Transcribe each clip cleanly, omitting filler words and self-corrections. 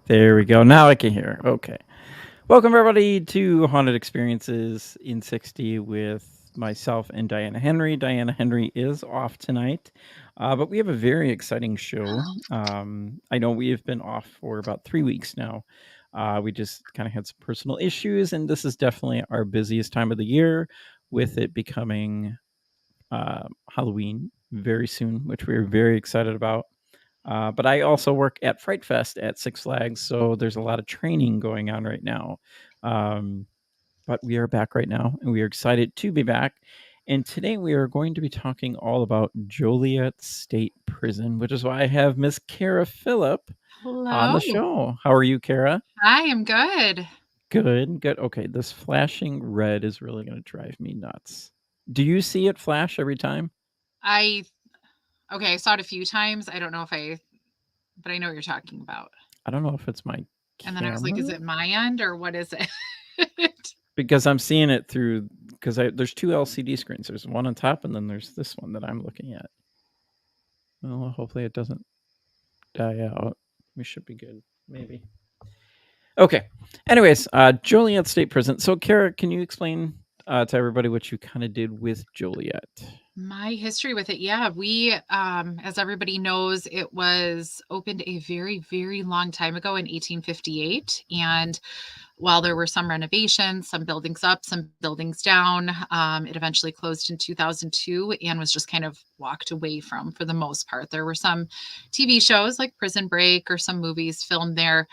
There we go. Now I can hear. Okay. Welcome, everybody, to Haunted Experiences in 60 with myself and Diana Henry. Diana Henry is off tonight, but we have a very exciting show. I know we have been off for about 3 weeks now. We just kind of had some personal issues, and this is definitely our busiest time of the year, with it becoming Halloween very soon, which we're very excited about. But I also work at Fright Fest at Six Flags, so there's a lot of training going on right now. But we are back right now, and we are excited to be back. And today we are going to be talking all about Joliet State Prison, which is why I have Miss Kara Phillip on the show. How are you, Kara? I am good. Good. Okay, this flashing red is really going to drive me nuts. Do you see it flash every time? I saw it a few times. I don't know but I know what you're talking about. I don't know if it's my camera. And then I was like, is it my end or what is it? Because I'm seeing it through, because there's two LCD screens. There's one on top, and then there's this one that I'm looking at. Well, hopefully it doesn't die out. We should be good, maybe. Okay. Anyways, Joliet State Prison. So, Kara, can you explain to everybody what you kind of did with Joliet? My history with it, yeah. We, as everybody knows, it was opened a very, very long time ago in 1858. And while there were some renovations, some buildings up, some buildings down, it eventually closed in 2002 and was just kind of walked away from for the most part. There were some TV shows like Prison Break or some movies filmed there,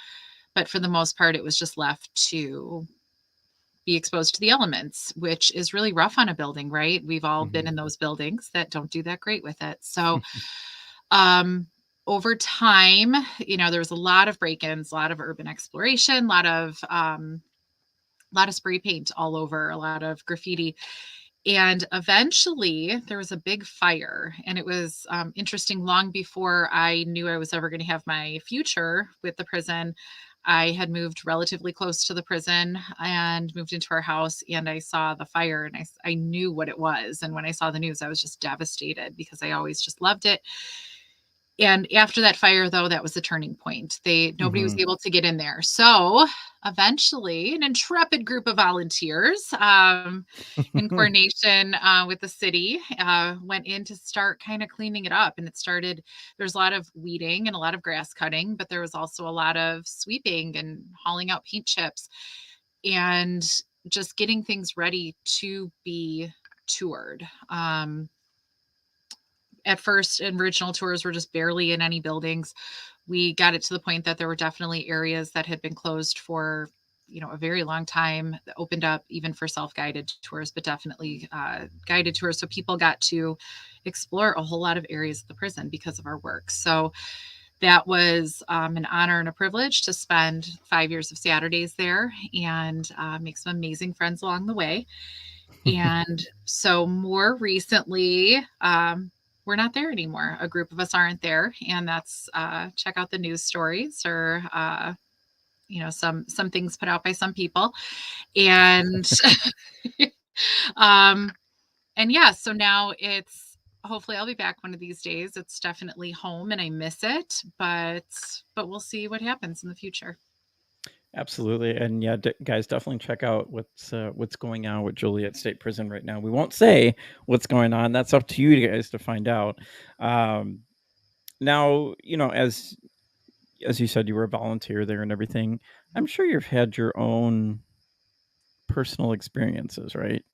but for the most part, it was just left to be exposed to the elements, which is really rough on a building, right? We've all been in those buildings that don't do that great with it. So, over time, there was a lot of break-ins, a lot of urban exploration, a lot of spray paint all over, a lot of graffiti. And eventually there was a big fire, and it was interesting. Long before I knew I was ever going to have my future with the prison, I had moved relatively close to the prison and moved into our house, and I saw the fire, and I knew what it was. And when I saw the news, I was just devastated because I always just loved it. And after that fire, though, that was the turning point. Nobody was able to get in there. So eventually, an intrepid group of volunteers, in coordination with the city, went in to start kind of cleaning it up. And there's a lot of weeding and a lot of grass cutting, but there was also a lot of sweeping and hauling out paint chips and just getting things ready to be toured. At first, original tours were just barely in any buildings. We got it to the point that there were definitely areas that had been closed for, a very long time, that opened up even for self-guided tours, but definitely guided tours. So people got to explore a whole lot of areas of the prison because of our work. So that was an honor and a privilege to spend 5 years of Saturdays there and make some amazing friends along the way. And so more recently, we're not there anymore. A group of us aren't there, and that's check out the news stories or some things put out by some people, and and yeah. So now hopefully I'll be back one of these days. It's definitely home, and I miss it, but we'll see what happens in the future. Absolutely, and yeah, guys, definitely check out what's going on with Joliet State Prison right now. We won't say what's going on. That's up to you guys to find out. Um, Now, as you said, you were a volunteer there and everything. I'm sure you've had your own personal experiences, right?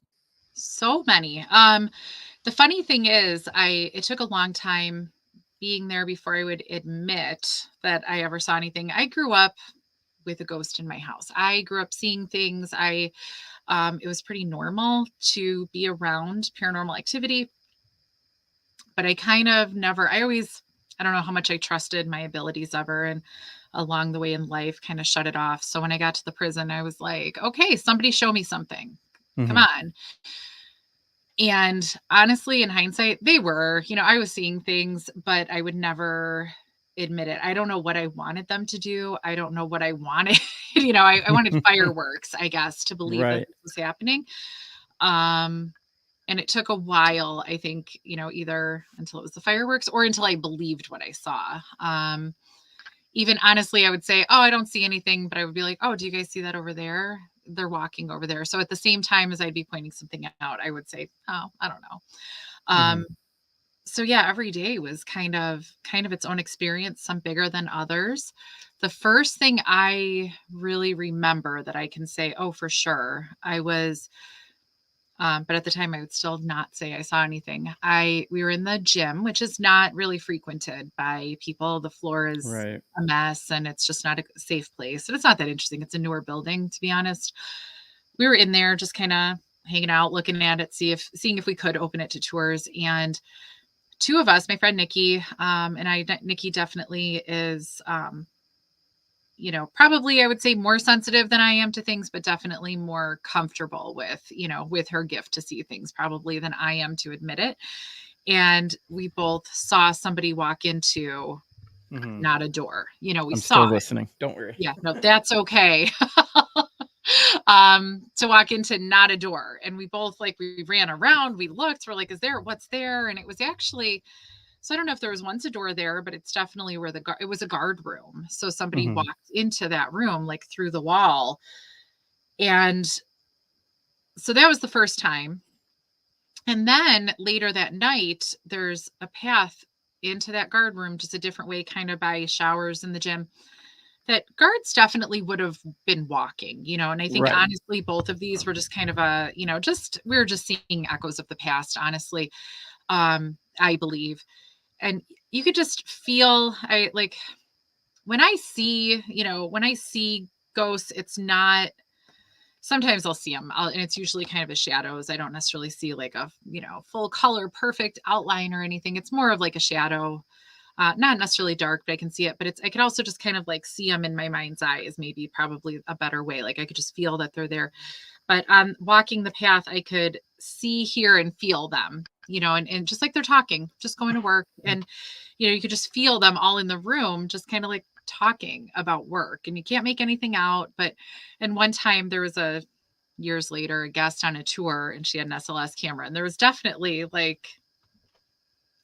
So many. The funny thing is, it took a long time being there before I would admit that I ever saw anything. I grew up with a ghost in my house. I grew up seeing things. It was pretty normal to be around paranormal activity, but I kind of never, I don't know how much I trusted my abilities ever. And along the way in life, kind of shut it off. So when I got to the prison, I was like, okay, somebody show me something. Come Mhm. on. And honestly, in hindsight, they were, I was seeing things, but I would never admit it. I don't know what I wanted them to do. I don't know what I wanted. I wanted fireworks, I guess, to believe that Right. this was happening. Um, and it took a while, I think, either until it was the fireworks or until I believed what I saw. Even honestly, I would say, "Oh, I don't see anything," but I would be like, "Oh, do you guys see that over there? They're walking over there." So at the same time as I'd be pointing something out, I would say, "Oh, I don't know." Mhm. Um, so yeah, every day was kind of its own experience, some bigger than others. The first thing I really remember that I can say, "Oh, for sure," but at the time I would still not say I saw anything. We were in the gym, which is not really frequented by people. The floor is Right. a mess and it's just not a safe place. And it's not that interesting. It's a newer building, to be honest. We were in there just kind of hanging out, looking at it, seeing if we could open it to tours. And two of us, my friend Nikki, Nikki definitely is probably I would say more sensitive than I am to things, but definitely more comfortable with her gift to see things probably than I am to admit it. And we both saw somebody walk into Mhm. not a door. We I'm saw still it. listening. Don't worry. Yeah, no, that's okay. To walk into not a door. And we both we ran around, we looked, we're like, what's there? And it was actually so I don't know if there was once a door there, but it's definitely where it was a guard room. So somebody Mhm. walked into that room through the wall. And so that was the first time. And then later that night, there's a path into that guard room, just a different way, kind of by showers in the gym, that guards definitely would have been walking, and I think Right. honestly, both of these were just kind of we were just seeing echoes of the past, honestly. I believe. And you could just feel when I see ghosts, it's not sometimes I'll see them, and it's usually kind of a shadows. I don't necessarily see like a, full color, perfect outline or anything. It's more of like a shadow, not necessarily dark, but I can see it. But I could also just kind of like see them in my mind's eye is maybe probably a better way. Like I could just feel that they're there. But walking the path, I could see, hear, and feel them, and just like they're talking, just going to work. And, you could just feel them all in the room, just kind of like talking about work. And you can't make anything out. And one time there was years later, a guest on a tour and she had an SLS camera. And there was definitely the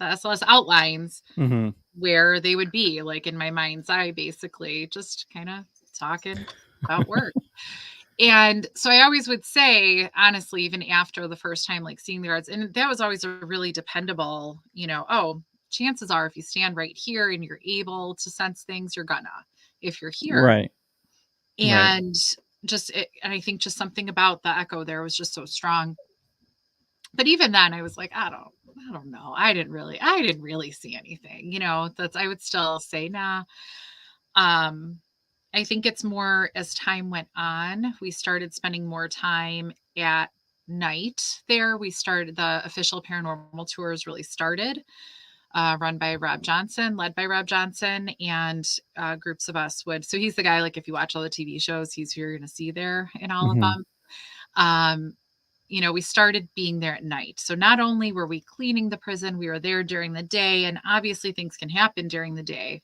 SLS outlines Mhm. where they would be, like in my mind's eye, basically, just kind of talking about work. And so I always would say, honestly, even after the first time, seeing the guards, and that was always a really dependable, oh, chances are if you stand right here and you're able to sense things, you're gonna, if you're here. Right. Right. And and I think just something about the echo there was just so strong. But even then I was like, I don't know. I didn't really see anything, I would still say, nah. Um, I think it's more as time went on, we started spending more time at night there. The official paranormal tours really started, run by Rob Johnson, led by Rob Johnson, and groups of us would. So he's the guy, like if you watch all the TV shows, he's who you're going to see there in all of Mhm. them. Um, we started being there at night. So not only were we cleaning the prison, we were there during the day, and obviously things can happen during the day.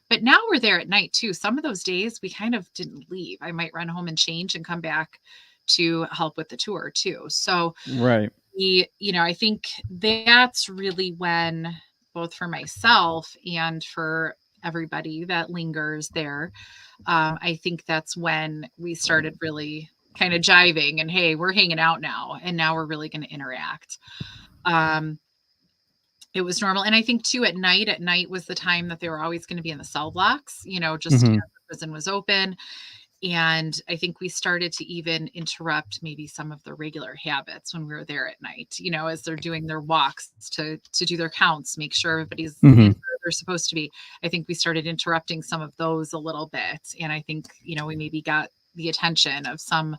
But now we're there at night too. Some of those days we kind of didn't leave. I might run home and change and come back to help with the tour too. So Right. I think that's really when both for myself and for everybody that lingers there. I think that's when we started really kind of jiving and, hey, we're hanging out now, and now we're really going to interact. Um, it was normal. And I think too, at night was the time that they were always going to be in the cell blocks, just Mhm. as the prison was open. And I think we started to even interrupt maybe some of the regular habits when we were there at night, as they're doing their walks to do their counts, make sure everybody's in Mhm. where they're supposed to be. I think we started interrupting some of those a little bit. And I think, we maybe got the attention of some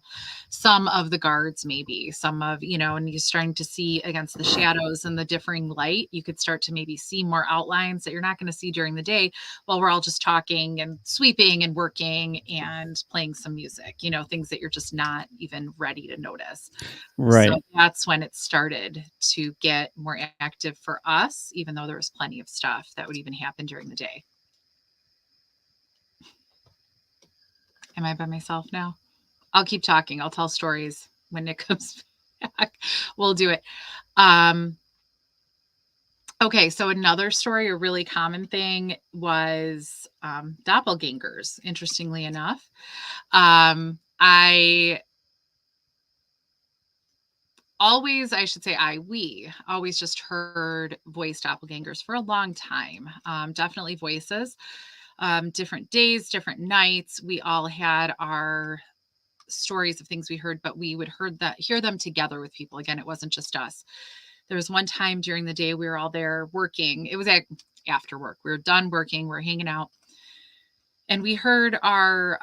of the guards, maybe some of, and you're starting to see against the shadows and the differing light, you could start to maybe see more outlines that you're not going to see during the day while we're all just talking and sweeping and working and playing some music, things that you're just not even ready to notice. So Right. that's when it started to get more active for us, even though there was plenty of stuff that would even happen during the day. Am I by myself now? I'll keep talking. I'll tell stories when Nick comes back. We'll do it. Um, okay, so another story, a really common thing was doppelgangers, interestingly enough. I always, I should say, we always just heard voice doppelgangers for a long time. Definitely voices, different days, different nights. We all had our stories of things we heard, but we would hear them together with people. Again, it wasn't just us. There was one time during the day we were all there working. It was after work. We were done working. We are hanging out, and we heard our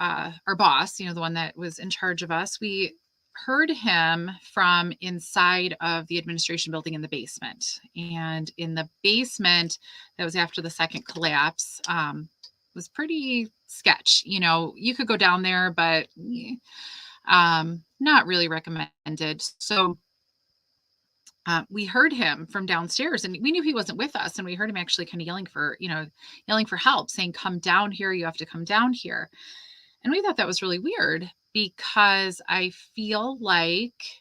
boss, the one that was in charge of us. We heard him from inside of the administration building in the basement. And in the basement, that was after the second collapse, was pretty sketch. You could go down there, but not really recommended. So we heard him from downstairs, and we knew he wasn't with us. And we heard him actually kind of yelling for help, saying, "Come down here. You have to come down here." And we thought that was really weird because I feel like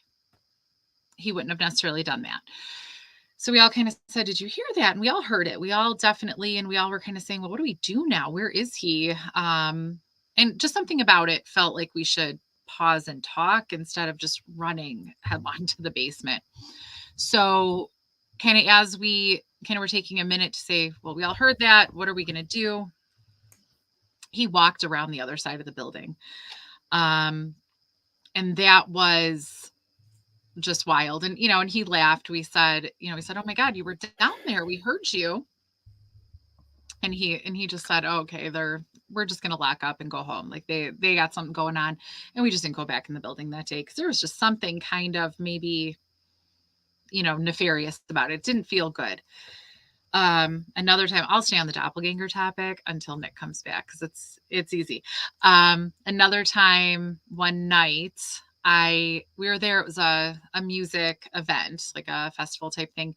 he wouldn't have necessarily done that. So we all kind of said, "Did you hear that?" And we all heard it. We all definitely, and we all were kind of saying, "Well, what do we do now? Where is he?" And just something about it felt like we should pause and talk instead of just running headlong to the basement. So kind of as we kind of were taking a minute to say, "Well, we all heard that. What are we going to do?" He walked around the other side of the building. Um, and that was just wild. And, and he laughed. We said, "Oh my God, you were down there. We heard you." And he just said, "Oh, okay, we're just going to lock up and go home. Like they got something going on." And we just didn't go back in the building that day because there was just something kind of maybe, nefarious about it. It didn't feel good. Another time, I'll stay on the doppelganger topic until Nick comes back because it's easy. Another time, one night, we were there. It was a music event, like a festival type thing,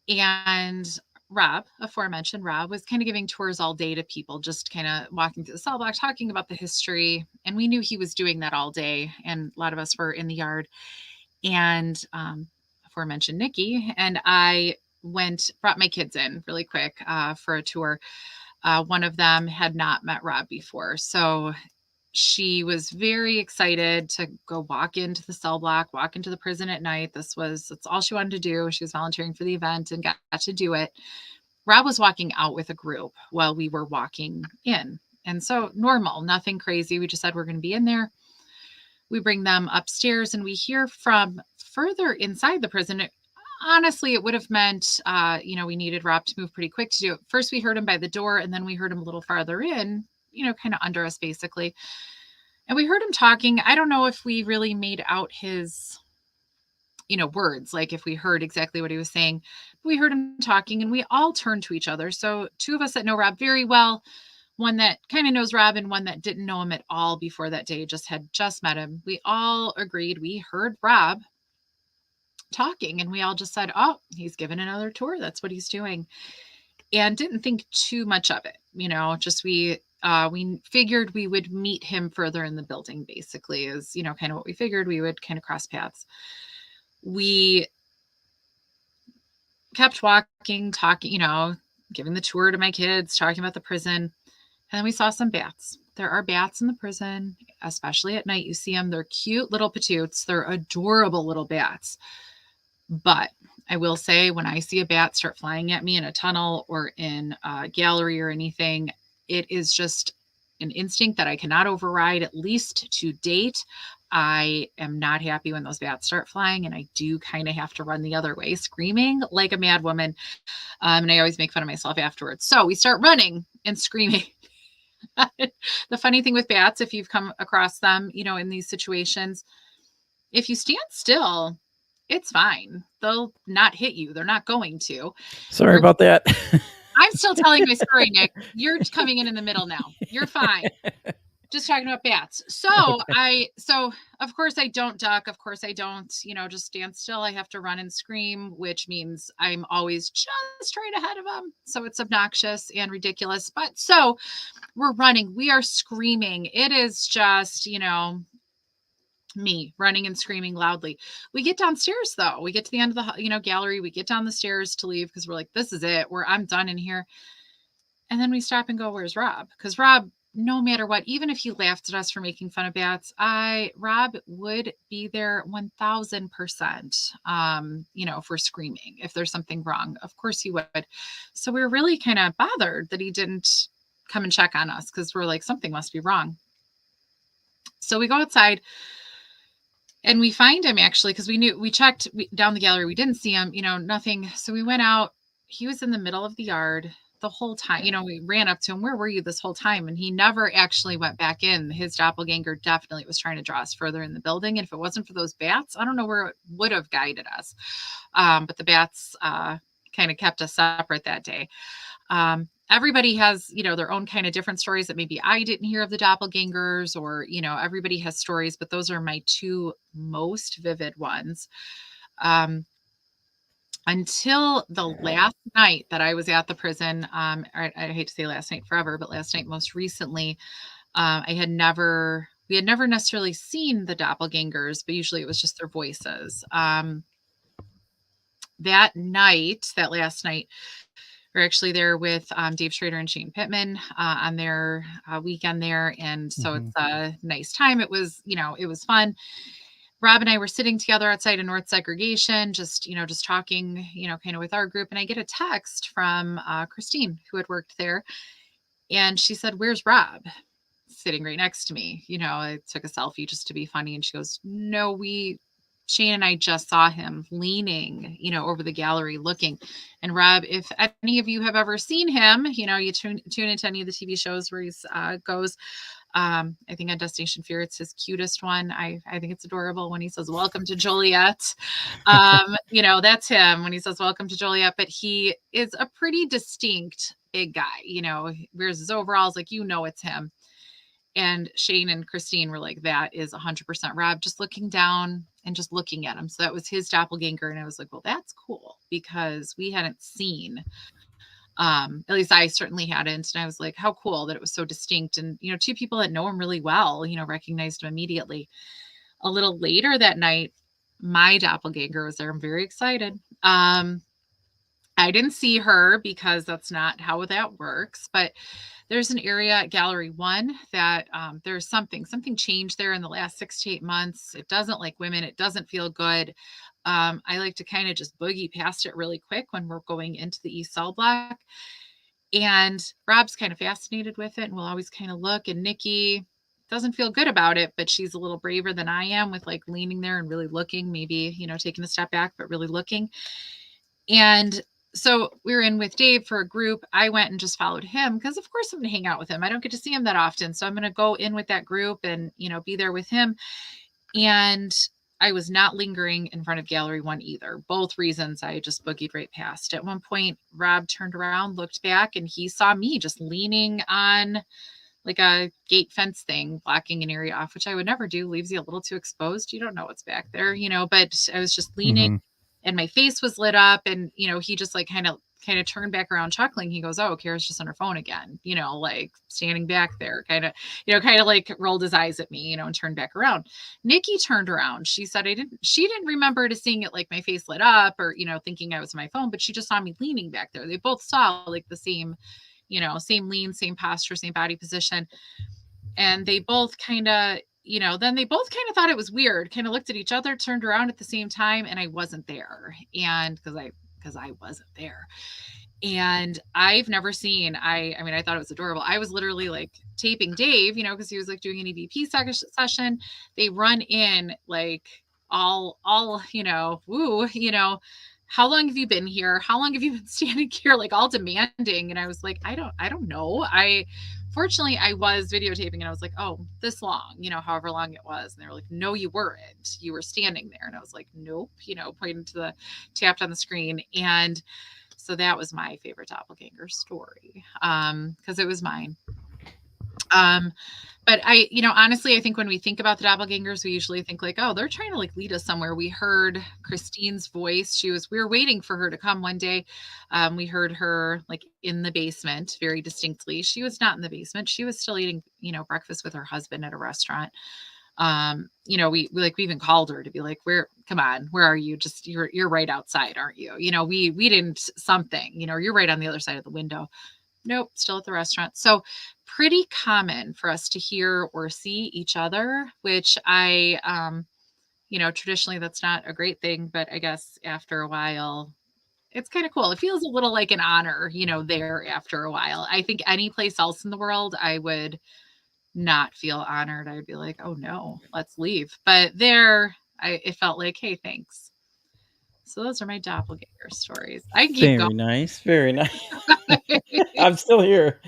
and Rob, aforementioned Rob, was kind of giving tours all day to people, just kind of walking through the cell block, talking about the history. And we knew he was doing that all day, and a lot of us were in the yard. And aforementioned Nikki and I brought my kids in really quick for a tour. One of them had not met Rob before, so she was very excited to go walk into the cell block, walk into the prison at night. That's all she wanted to do. She was volunteering for the event and got to do it. Rob was walking out with a group while we were walking in. And so normal, nothing crazy. We just said we're going to be in there. We bring them upstairs and we hear from further inside the prison. Honestly, it would have meant, we needed Rob to move pretty quick to do it. First, we heard him by the door, and then we heard him a little farther in, kind of under us, basically. And we heard him talking. I don't know if we really made out his, words, like if we heard exactly what he was saying. But we heard him talking, and we all turned to each other. So two of us that know Rob very well, one that kind of knows Rob and one that didn't know him at all before that day, had just met him. We all agreed we heard Rob talking, and we all just said, "Oh, he's giving another tour. That's what he's doing." And didn't think too much of it. Just we figured we would meet him further in the building, basically, is, kind of what we figured. We would kind of cross paths. We kept walking, talking, giving the tour to my kids, talking about the prison. And then we saw some bats. There are bats in the prison, especially at night. You see them. They're cute little patoots. They're adorable little bats. But I will say, when I see a bat start flying at me in a tunnel or in a gallery or anything, it is just an instinct that I cannot override, at least to date. I am not happy when those bats start flying, and I do kind of have to run the other way, screaming like a mad woman. And I always make fun of myself afterwards. So we start running and screaming. The funny thing with bats, if you've come across them, in these situations, if you stand still, it's fine. They'll not hit you. They're not going to. Sorry about that. I'm still telling my story, Nick. You're coming in the middle now. You're fine. Just talking about bats. So Okay. Of course I don't duck. Of course I don't, just stand still. I have to run and scream, which means I'm always just right ahead of them. So it's obnoxious and ridiculous. But so we're running. We are screaming. It is just, me running and screaming loudly. We get downstairs though. We get to the end of the, gallery. We get down the stairs to leave because we're like, this is it. I'm done in here. And then we stop and go, where's Rob? Because Rob, no matter what, even if he laughed at us for making fun of bats, Rob would be there 1000%, if we're screaming, if there's something wrong. Of course he would. So we were really kind of bothered that he didn't come and check on us, because we're like, something must be wrong. So we go outside and we find him, actually, because we checked down the gallery. We didn't see him, nothing. So we went out. He was in the middle of the yard the whole time. We ran up to him. Where were you this whole time? And he never actually went back in. His doppelganger definitely was trying to draw us further in the building. And if it wasn't for those bats, I don't know where it would have guided us. But the bats kind of kept us separate that day. Everybody has, their own kind of different stories that maybe I didn't hear of the doppelgangers, or, everybody has stories, but those are my two most vivid ones. Until the last night that I was at the prison, I hate to say last night forever, but last night most recently, we had never necessarily seen the doppelgangers, but usually it was just their voices. That last night, we're actually there with Dave Schrader and Shane Pittman on their weekend there. And so it's a nice time. It was, it was fun. Rob and I were sitting together outside of North Segregation, just talking, kind of with our group. And I get a text from Christine, who had worked there. And she said, "Where's Rob?" Sitting right next to me. I took a selfie just to be funny. And she goes, "No, Shane and I just saw him leaning, over the gallery looking." And Rob, if any of you have ever seen him, you tune into any of the TV shows where he goes. I think on Destination Fear, it's his cutest one. I think it's adorable when he says, "Welcome to Joliet." That's him when he says, "Welcome to Joliet." But he is a pretty distinct big guy. He wears his overalls, like, it's him. And Shane and Christine were like, "That is 100% Rob," just looking down and just looking at him. So that was his doppelganger. And I was like, well, that's cool, because we hadn't seen, at least I certainly hadn't. And I was like, how cool that it was so distinct. And, two people that know him really well, recognized him immediately. A little later that night, my doppelganger was there. I'm very excited. I didn't see her, because that's not how that works, but there's an area at Gallery 1 that there's something changed there in the last 6 to 8 months. It doesn't like women. It doesn't feel good. I like to kind of just boogie past it really quick when we're going into the East Cell block. And Rob's kind of fascinated with it and will always kind of look. And Nikki doesn't feel good about it, but she's a little braver than I am, with like leaning there and really looking, maybe, taking a step back, but really looking. And so we were in with Dave for a group. I went and just followed him, because of course I'm going to hang out with him. I don't get to see him that often. So I'm going to go in with that group and, be there with him. And I was not lingering in front of Gallery 1 either. Both reasons, I just boogied right past. At one point, Rob turned around, looked back, and he saw me just leaning on like a gate fence thing, blocking an area off, which I would never do. Leaves you a little too exposed. You don't know what's back there, but I was just leaning. And my face was lit up, and, he just like kind of kind of turned back around chuckling. He goes, "Oh, Kara's just on her phone again," like standing back there, kind of like rolled his eyes at me, and turned back around. Nikki turned around. She said, she didn't remember to seeing it, like my face lit up or, thinking I was on my phone, but she just saw me leaning back there. They both saw like the same, same lean, same posture, same body position. And they both kind of, then they both kind of thought it was weird, kind of looked at each other, turned around at the same time, and I wasn't there. And because I wasn't there. And I've never seen, I mean, I thought it was adorable. I was literally like taping Dave, because he was like doing an EVP session. They run in like all, woo, how long have you been here? How long have you been standing here? Like all demanding. And I was like, I don't know. Fortunately, I was videotaping and I was like, oh, this long, however long it was. And they were like, no, you weren't. You were standing there. And I was like, nope, pointing to the tapped on the screen. And so that was my favorite doppelganger story, because it was mine. But honestly, I think when we think about the doppelgangers, we usually think like, oh, they're trying to like lead us somewhere. We heard Christine's voice. We were waiting for her to come one day. We heard her like in the basement very distinctly. She was not in the basement. She was still eating, breakfast with her husband at a restaurant. We even called her to be like, come on, where are you? Just, you're right outside, aren't you? We didn't something, you're right on the other side of the window. Nope. Still at the restaurant. So pretty common for us to hear or see each other, which I, traditionally that's not a great thing, but I guess after a while, it's kind of cool. It feels a little like an honor, there after a while. I think any place else in the world, I would not feel honored. I would be like, oh no, let's leave. But there, it felt like, hey, thanks. So those are my doppelganger stories. I can keep going. Very nice. Very nice. I'm still here.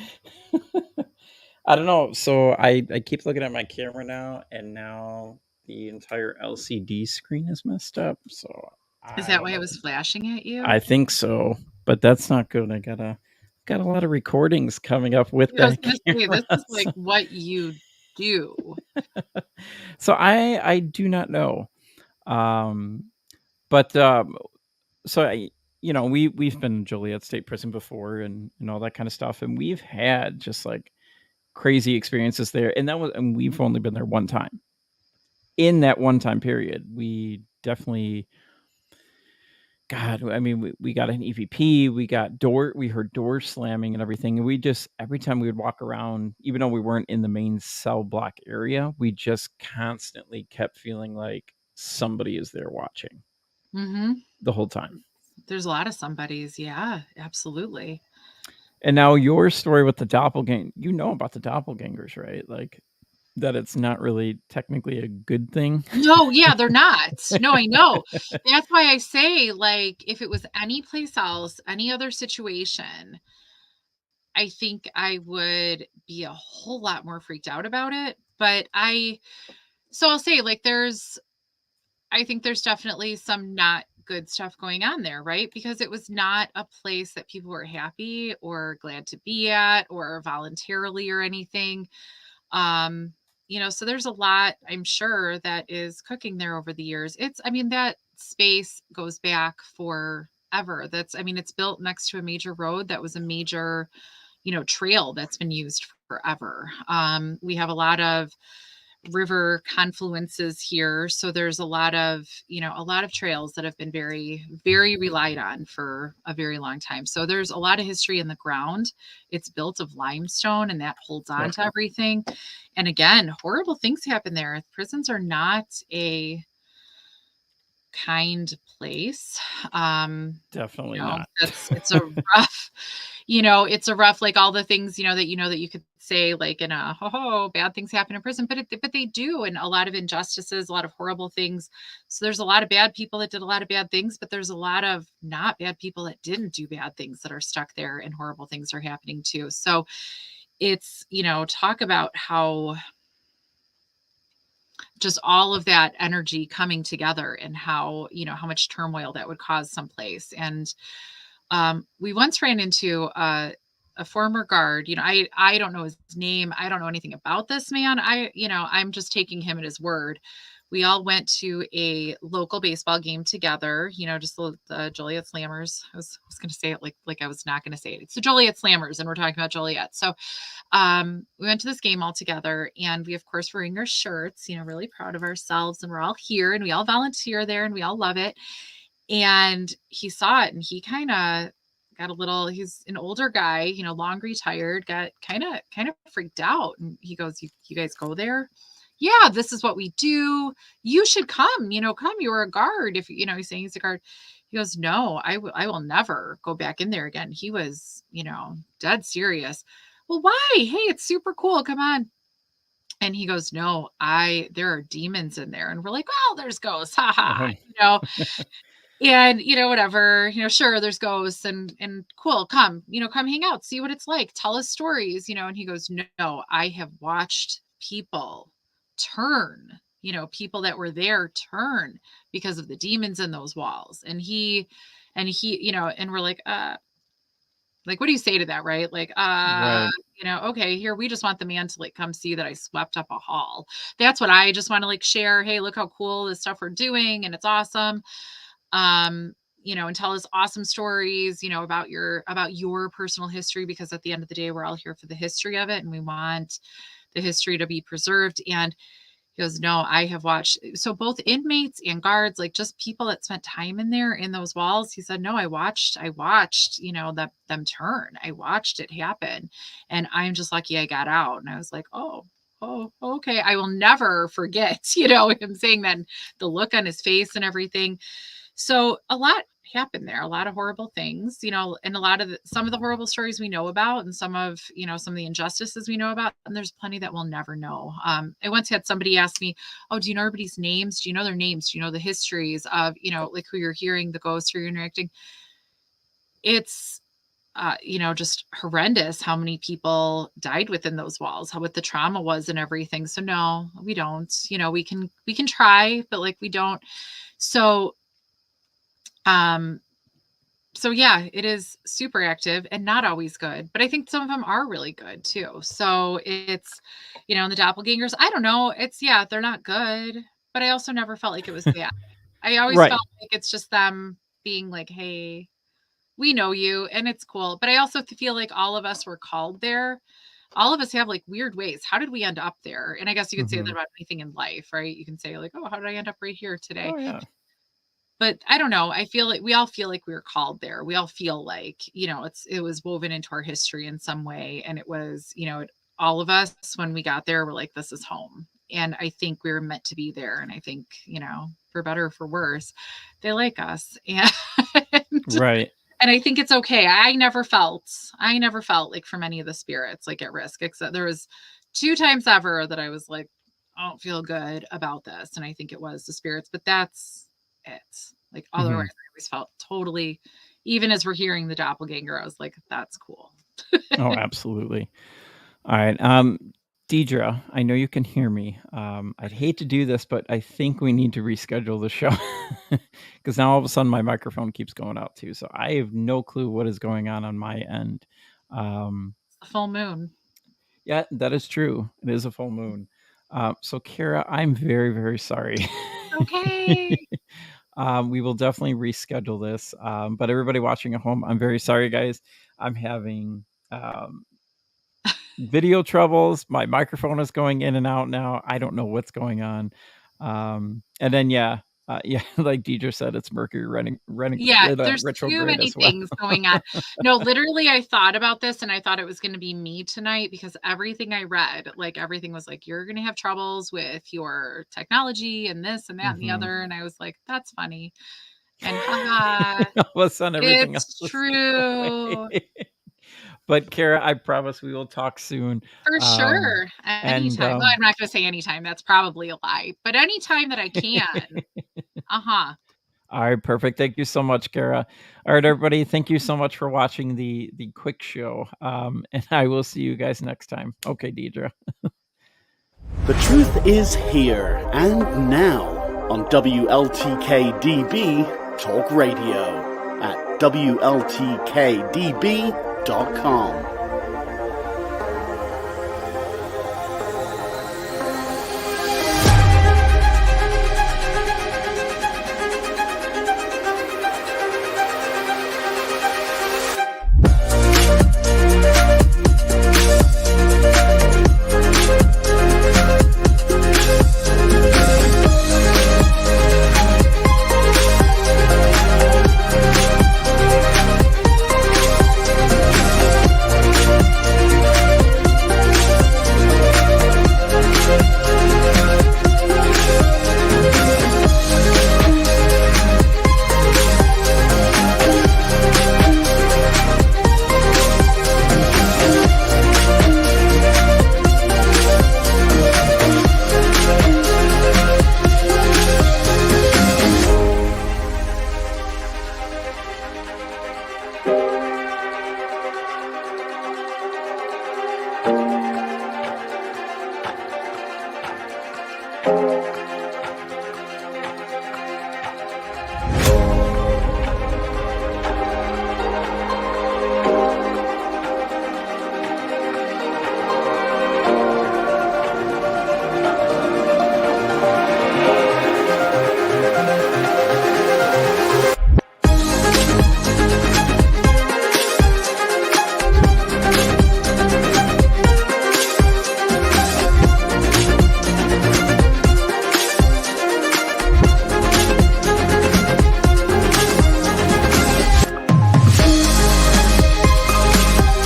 I don't know. So I keep looking at my camera now, and now the entire LCD screen is messed up. So Is that why it was flashing at you? I think so, but that's not good. I got a lot of recordings coming up with I was that gonna say, camera. this is like what you do. So I do not know. But so we've been in Joliet State Prison before and all that kind of stuff, and we've had just like crazy experiences there, and we've only been there one time. In that one time period, we definitely, God, I mean, we got an EVP, we heard doors slamming and everything, and we just every time we would walk around, even though we weren't in the main cell block area, we just constantly kept feeling like somebody is there watching the whole time. There's a lot of somebodies. Yeah, absolutely. And now your story with the doppelganger, about the doppelgangers, right? Like that it's not really technically a good thing. No, yeah, they're not. No, I know. That's why I say, like, if it was any place else, any other situation, I think I would be a whole lot more freaked out about it. But so I'll say, like, I think there's definitely some not good stuff going on there, right? Because it was not a place that people were happy or glad to be at or voluntarily or anything. So there's a lot, I'm sure, that is cooking there over the years. That space goes back forever. It's built next to a major road that was a major, trail that's been used forever. We have a lot of river confluences here, so there's a lot of trails that have been very, very relied on for a very long time. So there's a lot of history in the ground. It's built of limestone, and that holds on to everything. And again, horrible things happen there. Prisons are not a kind place. Definitely not. It's a rough, it's a rough, like all the things, that you could say like in a, bad things happen in prison, but they do. And a lot of injustices, a lot of horrible things. So there's a lot of bad people that did a lot of bad things, but there's a lot of not bad people that didn't do bad things that are stuck there, and horrible things are happening too. So it's, talk about how just all of that energy coming together, and how much turmoil that would cause someplace. And we once ran into a former guard. I don't know his name. I don't know anything about this man. I'm just taking him at his word. we all went to a local baseball game together, just the Joliet Slammers. I was going to say it like I was not going to say it. It's the Joliet Slammers, and we're talking about Joliet. So we went to this game all together, and we, of course, were wearing our shirts, really proud of ourselves, and we're all here, and we all volunteer there, and we all love it. And he saw it, and he kind of got a little, he's an older guy, long retired, got kind of freaked out. And he goes, you guys go there? Yeah, this is what we do. You should come, come. You're a guard. If, he's saying he's a guard. He goes, no, I will never go back in there again. He was, dead serious. Well, why? Hey, it's super cool. Come on. And he goes, no, there are demons in there. And we're like, well, there's ghosts. Ha ha. And, whatever, sure, there's ghosts and cool. Come hang out, see what it's like. Tell us stories, and he goes, no, I have watched people turn, people that were there turn because of the demons in those walls. And he, and we're like, what do you say to that? Right. Like, Right. Okay, here, we just want the man to come see that I swept up a hall. That's what I just want to share. Hey, look how cool this stuff we're doing. And it's awesome. And tell us awesome stories, about your personal history, because at the end of the day, we're all here for the history of it. And we want the history to be preserved. And he goes, no, I have watched. So both inmates and guards, just people that spent time in there in those walls. He said, no, I watched, them turn. I watched it happen. And I'm just lucky I got out. And I was like, oh, okay. I will never forget, him saying that, and the look on his face and everything. So a lot happened there, a lot of horrible things, and some of the horrible stories we know about, and some of the injustices we know about, and there's plenty that we'll never know. I once had somebody ask me, oh, do you know everybody's names? Do you know their names? Do you know the histories of, who you're hearing, the ghosts, who you're interacting? It's, just horrendous how many people died within those walls, what the trauma was and everything. So no, we don't, we can try, but we don't. So yeah, it is super active and not always good, but I think some of them are really good too. So it's, and the doppelgangers, I don't know. They're not good, but I also never felt like it was bad. I always Right. felt like it's just them being like, hey, we know you, and it's cool. But I also feel like all of us were called there. All of us have weird ways. How did we end up there? And I guess you could say that about anything in life, right? You can say oh, how did I end up right here today? Oh, yeah. But I don't know. I feel like we all feel like we were called there. We all feel like, it was woven into our history in some way. And it was, all of us, when we got there, were like, this is home. And I think we were meant to be there. And I think, for better or for worse, they like us. And, Right. And I think it's okay. I never felt like from any of the spirits, at risk, except there was 2 times ever that I was like, I don't feel good about this. And I think it was the spirits, but that's it. Otherwise, I always felt totally, even as we're hearing the doppelganger, I was like, that's cool. Oh, absolutely. All right. Deidre, I know you can hear me. I'd hate to do this, but I think we need to reschedule the show because now all of a sudden my microphone keeps going out too. So I have no clue what is going on my end. A full moon. Yeah, that is true. It is a full moon. So Kara, I'm very, very sorry. Okay. We will definitely reschedule this. But everybody watching at home, I'm very sorry, guys. I'm having video troubles. My microphone is going in and out now. I don't know what's going on. And then like Deidre said, it's Mercury running Yeah, there's too retrograde many as well. things going on. No, literally, I thought about this and I thought it was going to be me tonight because everything I read, everything was you're going to have troubles with your technology and this and that and the other. And I was like, that's funny. And haha, All of a sudden, everything else it's is true. But Kara, I promise we will talk soon. For sure. Anytime. Well, I'm not going to say anytime. That's probably a lie. But anytime that I can. Uh-huh. All right, perfect. Thank you so much, Kara. All right, everybody, thank you so much for watching the quick show. And I will see you guys next time. Okay, Deidre. The truth is here and now on WLTK-DB Talk Radio at WLTK-DB.com.